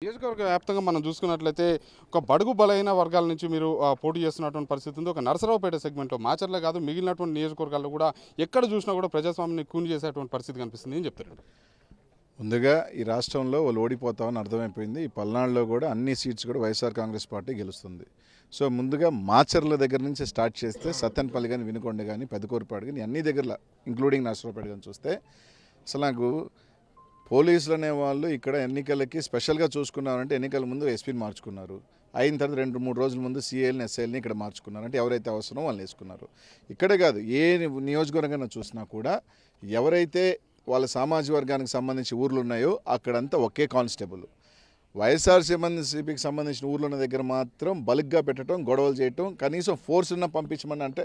నియోజకవర్గ వ్యాప్తంగా మనం చూసుకున్నట్లయితే ఒక బడుగు బలైన వర్గాల నుంచి మీరు పోటీ చేస్తున్నటువంటి పరిస్థితి ఉంది. ఒక నరసరావుపేట సెగ్మెంట్లో మాచర్లే కాదు మిగిలినటువంటి నియోజకవర్గాల్లో కూడా ఎక్కడ చూసినా కూడా ప్రజాస్వామ్యాన్ని కూని చేసేటువంటి పరిస్థితి కనిపిస్తుంది. ఏం చెప్తారు? ముందుగా ఈ రాష్ట్రంలో వాళ్ళు ఓడిపోతామని అర్థమైపోయింది. ఈ పల్నాడులో కూడా అన్ని సీట్స్ కూడా వైఎస్ఆర్ కాంగ్రెస్ పార్టీ గెలుస్తుంది. సో ముందుగా మాచర్ల దగ్గర నుంచి స్టార్ట్ చేస్తే సత్తెనపల్లి కానీ, వినుకొండ కానీ, పెదకూరుపాడు కానీ అన్ని దగ్గరలో ఇంక్లూడింగ్ నరసరావుపేట కానీ చూస్తే అసలు నాకు పోలీసులు అనేవాళ్ళు ఇక్కడ ఎన్నికలకి స్పెషల్గా చూసుకున్నారంటే ఎన్నికల ముందు ఎస్పీని మార్చుకున్నారు. అయిన తర్వాత 2-3 రోజుల ముందు సీఏల్ని ఎస్ఐల్ని ఇక్కడ మార్చుకున్నారు. అంటే ఎవరైతే అవసరమో వాళ్ళు వేసుకున్నారు. ఇక్కడే కాదు ఏ నియోజకవర్గంగా చూసినా కూడా ఎవరైతే వాళ్ళ సామాజిక వర్గానికి సంబంధించి ఊర్లు ఉన్నాయో అక్కడంతా ఒకే కానిస్టేబుల్. వైఎస్ఆర్సీపీకి సంబంధించిన ఊర్లు ఉన్న దగ్గర మాత్రం బల్క్గా పెట్టడం, గొడవలు చేయటం, కనీసం ఫోర్స్ ఉన్న పంపించమని. అంటే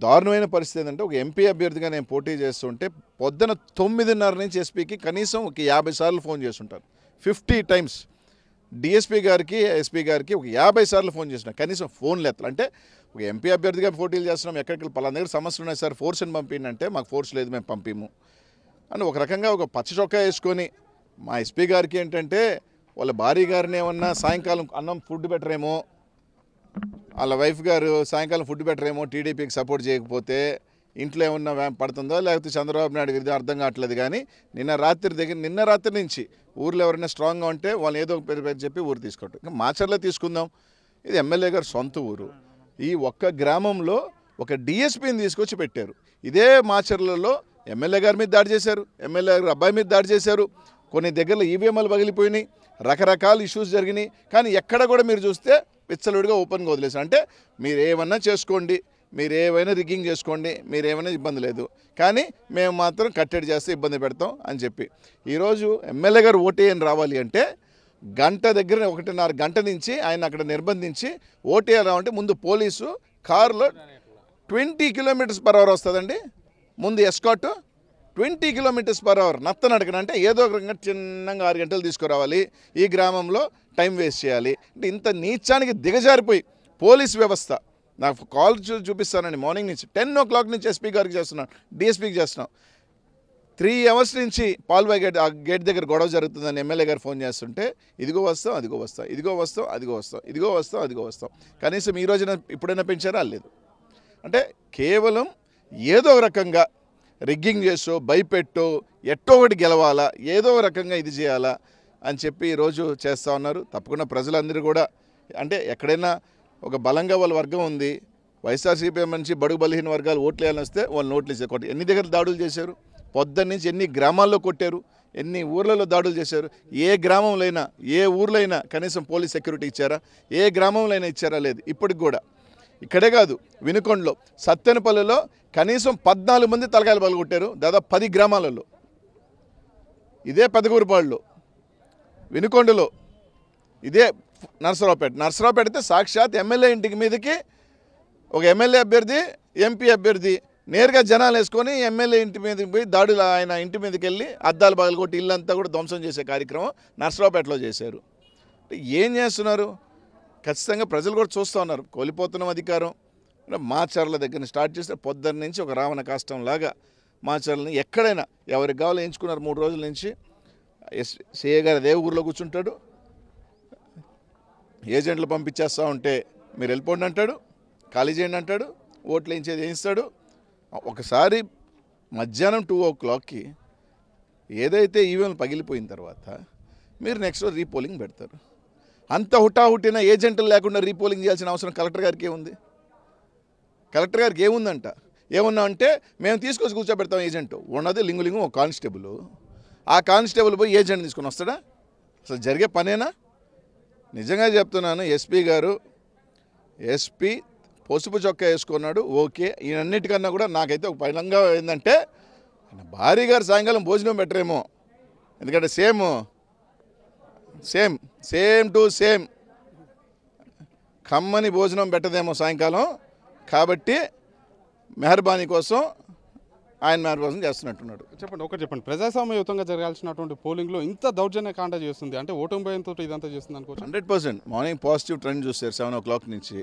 దారుణమైన పరిస్థితి ఏంటంటే ఒక ఎంపీ అభ్యర్థిగా నేను పోటీ చేస్తుంటే పొద్దున 9:30 నుంచి ఎస్పీకి కనీసం ఒక 50 సార్లు ఫోన్ చేస్తుంటారు. 50 టైమ్స్ డిఎస్పీ గారికి, ఎస్పీ గారికి ఒక 50 సార్లు ఫోన్ చేస్తున్నారు. కనీసం ఫోన్లు ఎత్తాలి. అంటే ఒక ఎంపీ అభ్యర్థిగా పోటీలు చేస్తున్నాం, ఎక్కడికి పలానా దగ్గర సమస్యలు ఉన్నాయి సార్, ఫోర్స్ని పంపిందంటే మాకు ఫోర్స్ లేదు, మేము పంపిము అని ఒక రకంగా ఒక పచ్చ చొక్కా వేసుకొని. మా ఎస్పీ గారికి ఏంటంటే వాళ్ళ భార్య గారిని ఏమన్నా సాయంకాలం అన్నం ఫుడ్ పెట్టరేమో, వాళ్ళ వైఫ్ గారు సాయంకాలం ఫుడ్ పెట్టరేమో టీడీపీకి సపోర్ట్ చేయకపోతే ఇంట్లో ఏమన్నా పడుతుందో లేకపోతే చంద్రబాబు నాయుడు గారిది అర్థం కావట్లేదు. కానీ నిన్న రాత్రి నుంచి ఊర్లో ఎవరైనా స్ట్రాంగ్గా ఉంటే వాళ్ళు ఏదో పేరు చెప్పి ఊరు తీసుకోవటం. ఇంకా మాచర్లో తీసుకుందాం, ఇది ఎమ్మెల్యే గారు సొంత ఊరు. ఈ ఒక్క గ్రామంలో ఒక డిఎస్పీని తీసుకొచ్చి పెట్టారు. ఇదే మాచర్లలో ఎమ్మెల్యే గారి మీద దాడి చేశారు, ఎమ్మెల్యే గారి అబ్బాయి మీద దాడి చేశారు, కొన్ని దగ్గరలో ఈవీఎంలు పగిలిపోయినాయి, రకరకాల ఇష్యూస్ జరిగినాయి. కానీ ఎక్కడ కూడా మీరు చూస్తే విచ్చలుడిగా ఓపెన్గా వదిలేశారు. అంటే మీరు ఏమన్నా చేసుకోండి, మీరు ఏమైనా రిగ్గింగ్ చేసుకోండి, మీరు ఏమైనా ఇబ్బంది లేదు, కానీ మేము మాత్రం కట్టడి చేస్తే ఇబ్బంది పెడతాం అని చెప్పి. ఈరోజు ఎమ్మెల్యే గారు ఓటేయని రావాలి అంటే గంట దగ్గర 1:30 గంట నుంచి ఆయన అక్కడ నిర్బంధించి ఓటేయాలి రావంటే ముందు పోలీసు కారులో 20 km/h వస్తుందండి. ముందు ఎస్కాట్ 20 km/h నత్తనడకన. అంటే ఏదో ఒక రకంగా చిన్నగా 6 గంటలు తీసుకురావాలి, ఈ గ్రామంలో టైం వేస్ట్ చేయాలి. అంటే ఇంత నీచానికి దిగజారిపోయి పోలీస్ వ్యవస్థ. నాకు కాల్ చూపిస్తానండి, మార్నింగ్ నుంచి 10 o'clock నుంచి ఎస్పీ గారికి చేస్తున్నాను, డిఎస్పీకి చేస్తున్నాం. 3 hours నుంచి పాల్వాయి గేట్ దగ్గర గొడవ జరుగుతుందని ఎమ్మెల్యే గారు ఫోన్ చేస్తుంటే ఇదిగో వస్తాం, అదిగో వస్తాం, ఇదిగో వస్తాం, అదిగో వస్తాం, ఇదిగో వస్తాం, అదిగో వస్తాం. కనీసం ఈ రోజున ఇప్పుడైనా పెంచారా? లేదు. అంటే కేవలం ఏదో రకంగా రిగ్గింగ్ చేసో, భయపెట్టో, ఎట్టో ఒకటి గెలవాలా, ఏదో రకంగా ఇది చేయాలా అని చెప్పి ఈరోజు చేస్తూ ఉన్నారు. తప్పకుండా ప్రజలందరూ కూడా అంటే ఎక్కడైనా ఒక బలంగా వాళ్ళ వర్గం ఉంది, వైఎస్ఆర్సీపీ నుంచి బడుగు బలహీన వర్గాలు ఓట్లు వేయాలని వస్తే వాళ్ళు నోట్లు ఇచ్చారు. ఎన్ని దగ్గర దాడులు చేశారు, పొద్దున్న నుంచి ఎన్ని గ్రామాల్లో కొట్టారు, ఎన్ని ఊర్లలో దాడులు చేశారు. ఏ గ్రామంలో అయినా, ఏ ఊర్లో అయినా కనీసం పోలీస్ సెక్యూరిటీ ఇచ్చారా? ఏ గ్రామంలో అయినా ఇచ్చారా? లేదు. ఇప్పటికి కూడా ఇక్కడే కాదు, వినుకొండలో, సత్తెనపల్లిలో కనీసం 14 మంది తలకాయలు పగలగొట్టారు, దాదాపు 10 గ్రామాలలో. ఇదే పెదకూరుపాడులో, వినుకొండలో, ఇదే నరసరావుపేట అయితే సాక్షాత్ ఎమ్మెల్యే ఇంటికి మీదకి ఒక ఎమ్మెల్యే అభ్యర్థి, ఎంపీ అభ్యర్థి నేరుగా జనాలు వేసుకొని ఎమ్మెల్యే ఇంటి మీదకి పోయి దాడులు, ఆయన ఇంటి మీదకి వెళ్ళి అద్దాలు పగలగొట్టి ఇల్లంతా కూడా ధ్వంసం చేసే కార్యక్రమం నరసరావుపేటలో చేశారు. ఏం చేస్తున్నారు? ఖచ్చితంగా ప్రజలు కూడా చూస్తూ ఉన్నారు. కోల్పోతున్నాం అధికారం. మాచర్ల దగ్గర స్టార్ట్ చేస్తే పొద్దున్న నుంచి ఒక రావణ కాష్టంలాగా మాచర్లని ఎక్కడైనా ఎవరికి కావాలో ఎంచుకున్నారు. 3 రోజుల నుంచి సీఏ గారు అదే ఊరిలో కూర్చుంటాడు, ఏజెంట్లు పంపించేస్తూ ఉంటే మీరు వెళ్ళిపోండి అంటాడు, ఖాళీ చేయండి అంటాడు, ఓట్లు వేయించేది వేయిస్తాడు. ఒకసారి మధ్యాహ్నం 2 o'clockకి ఏదైతే ఈవీఎంలు పగిలిపోయిన తర్వాత మీరు నెక్స్ట్ రోజు రీపోలింగ్ పెడతారు. అంత హుటాహుటిన ఏజెంట్లు లేకుండా రీపోలింగ్ చేయాల్సిన అవసరం కలెక్టర్ గారికి ఏముంది? కలెక్టర్ గారికి ఏముందంట? ఏమన్నా అంటే మేము తీసుకొచ్చి కూర్చోబెడతాం ఏజెంట్. ఉన్నది లింగు ఒక కానిస్టేబుల్. ఆ కానిస్టేబుల్ పోయి ఏజెంట్ తీసుకొని వస్తాడా? అసలు జరిగే పనేనా? నిజంగా చెప్తున్నాను, ఎస్పీ పసుపు చొక్కా వేసుకున్నాడు, ఓకే. ఈయనన్నిటికన్నా కూడా నాకైతే ఒక పైలంగా ఏంటంటే భార్య గారు సాయంకాలం భోజనం పెట్టరేమో, ఎందుకంటే సేమ్ టు సేమ్ కమ్మని భోజనం పెట్టదేమో సాయంకాలం. కాబట్టి మెహర్బానీ కోసం ఆయన మెహర్బానీ చేస్తున్నట్టున్నాడు. చెప్పండి, ప్రజాస్వామ్యయుతంగా జరగాల్సినటువంటి పోలింగ్లో ఇంత దౌర్జన్య కాండ చేస్తుంది అంటే ఓటమి భయంతో ఇదంతా చేస్తుంది అనుకోవచ్చు. 100% మార్నింగ్ పాజిటివ్ ట్రెండ్ చూశారు. 7 o'clock నుంచి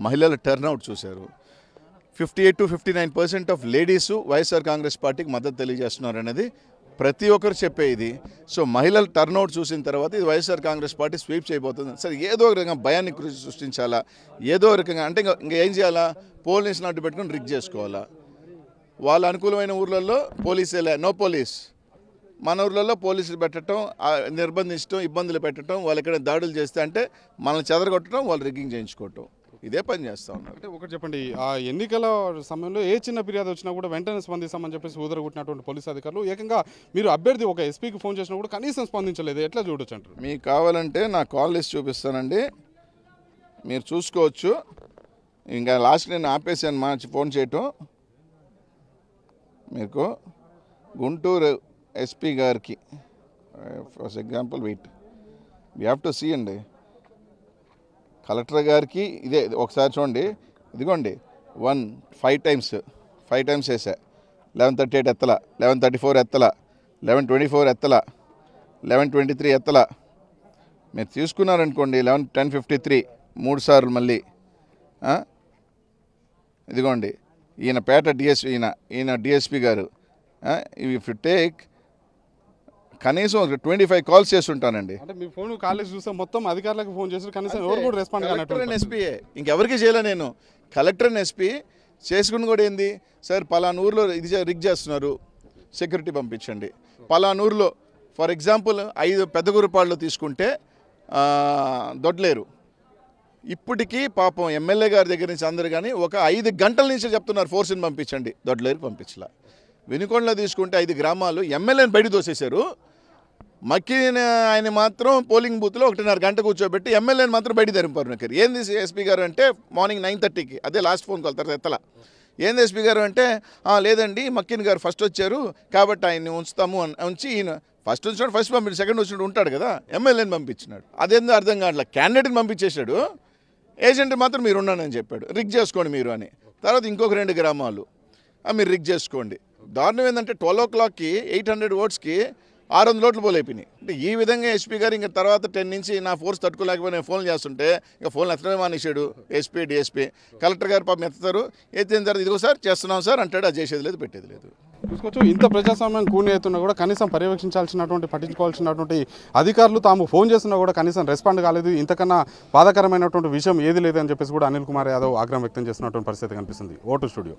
మహిళల టర్న్అవుట్ చూశారు. 58 to 59% of ladies YSR Congress పార్టీకి మద్దతు తెలియజేస్తున్నారు అనేది ప్రతి ఒక్కరు చెప్పే ఇది. సో మహిళల టర్న్అవుట్ చూసిన తర్వాత ఇది వైఎస్ఆర్ కాంగ్రెస్ పార్టీ స్వీప్ చేయబోతుంది. సరే ఏదో ఒక రకంగా భయాన్ని సృష్టించాలా, ఏదో రకంగా అంటే ఇంకా ఏం చేయాలా, పోలీసులు అడ్డు పెట్టుకుని రిగ్ చేసుకోవాలా. వాళ్ళ అనుకూలమైన ఊర్లలో పోలీసులే, నో పోలీస్. మన ఊర్లలో పోలీసులు పెట్టడం, నిర్బంధించడం, ఇబ్బందులు పెట్టడం, వాళ్ళు ఎక్కడ దాడులు చేస్తే అంటే మనల్ని చెదరగొట్టడం, వాళ్ళు రిగ్గింగ్ చేయించుకోవటం, ఇదే పని చేస్తూ ఉన్నారు. అంటే ఒకటి చెప్పండి, ఆ ఎన్నికల సమయంలో ఏ చిన్న ఫిర్యాదు వచ్చినా కూడా వెంటనే స్పందిస్తామని చెప్పేసి ఊదరగొట్టినటువంటి పోలీసు అధికారులు ఏకంగా మీరు అభ్యర్థి ఒక ఎస్పీకి ఫోన్ చేసినా కూడా కనీసం స్పందించలేదు. ఎట్లా చూడొచ్చు అంటారు? మీకు కావాలంటే నా కాల్ లిస్ట్ చూపిస్తానండి, మీరు చూసుకోవచ్చు. ఇంకా లాస్ట్ నేను ఆపేసాను మార్చి ఫోన్ చేయటం. మీకు గుంటూరు ఎస్పీ గారికి for example wait we have to see అండి, కలెక్టర్ గారికి ఇదే ఒకసారి చూడండి. ఇదిగోండి 5 టైమ్స్ వేసా. 11:38 ఎత్తల, 11:34 ఎత్తల, 11:24 ఎత్తల, 11:23 ఎత్తల. మీరు తీసుకున్నారనుకోండి 10:53 3 సార్లు మళ్ళీ. ఇదిగోండి ఈయన పేట డిఎస్పీ, ఈయన డిఎస్పీ గారు. ఇఫ్ యు టేక్ కనీసం 25 కాల్స్ చేస్తుంటానండి. అంటే మీ ఫోన్ కాలేజ్ చూస్తే మొత్తం అధికారులకు ఫోన్ చేసి కనీసం ఎవరు కూడా రెస్పాండ్ కలెక్టర్ అండ్ ఎస్పీఏ, ఇంకెవరికి చేయలే నేను. కలెక్టర్ అండ్ ఎస్పీ చేసుకుని కూడా ఏంది, సార్ పలానా ఊర్లో ఇది రిగ్ చేస్తున్నారు, సెక్యూరిటీ పంపించండి. పలానా ఊర్లో ఫర్ ఎగ్జాంపుల్ 5 పెద్దగురుపాళ్ళు తీసుకుంటే దొడ్లేరు, ఇప్పటికీ పాపం ఎమ్మెల్యే గారి దగ్గర నుంచి అందరు కానీ ఒక 5 గంటల నుంచి చెప్తున్నారు ఫోర్స్ని పంపించండి, దొడ్లేరు పంపించలా. వినుకొండలో తీసుకుంటే 5 గ్రామాలు ఎమ్మెల్యేని బయట దోసేశారు. మక్కిన ఆయన మాత్రం పోలింగ్ బూత్లో 1.5 గంట కూర్చోబెట్టి ఎమ్మెల్యేని మాత్రం బయట తరింపారు. ఏంది ఎస్పీ గారు అంటే మార్నింగ్ 9:30కి, అదే లాస్ట్ ఫోన్ కాల్, తర్వాత ఎత్తలా. ఏంది ఎస్పీ గారు అంటే లేదండి మక్కిన్ గారు ఫస్ట్ వచ్చారు కాబట్టి ఆయన్ని ఉంచుతాము ఉంచి, ఈయన ఫస్ట్ వచ్చినాడు, ఫస్ట్ పంపించాడు, సెకండ్ వచ్చినాడు ఉంటాడు కదా, ఎమ్మెల్యేని పంపించినాడు. అదేందో అర్థం కావట్లా. క్యాండిడేట్ని పంపించేశాడు, ఏజెంట్ మాత్రం మీరు ఉన్నానని చెప్పాడు, రిగ్ చేసుకోండి మీరు అని. తర్వాత ఇంకొక 2 గ్రామాలు మీరు రిగ్ చేసుకోండి. దారుణం ఏంటంటే 12 o'clockకి 800 ఓట్స్కి 600 ఓట్లు పోలైపోయినాయి. అంటే ఈ విధంగా ఎస్పీ గారు ఇంకా తర్వాత 10 నుంచి నా ఫోర్స్ తట్టుకోలేకపోయి నేను ఫోన్లు చేస్తుంటే ఇంకా ఫోన్లు ఎత్తడమే మానేశాడు ఎస్పీ డిఎస్పీ. కలెక్టర్ గారు పాపం ఎత్తుతారు, ఎత్తిన తర్వాత ఇదిగో సార్ చేస్తున్నాం సార్ అంటాడు, అది చేసేది లేదు పెట్టేది లేదు. చూసుకోవచ్చు, ఇంత ప్రజాస్వామ్యం కూని అవుతున్నా కూడా కనీసం పర్యవేక్షించాల్సినటువంటి పట్టించుకోవాల్సినటువంటి అధికారులు తాము ఫోన్ చేస్తున్నా కూడా కనీసం రెస్పాండ్ కాలేదు. ఇంతకన్నా బాధాకరమైనటువంటి విషయం ఏది లేదని చెప్పేసి కూడా అనిల్ కుమార్ యాదవ్ ఆగ్రహం వ్యక్తం చేస్తున్నటువంటి పరిస్థితి కనిపిస్తుంది. Vote studio.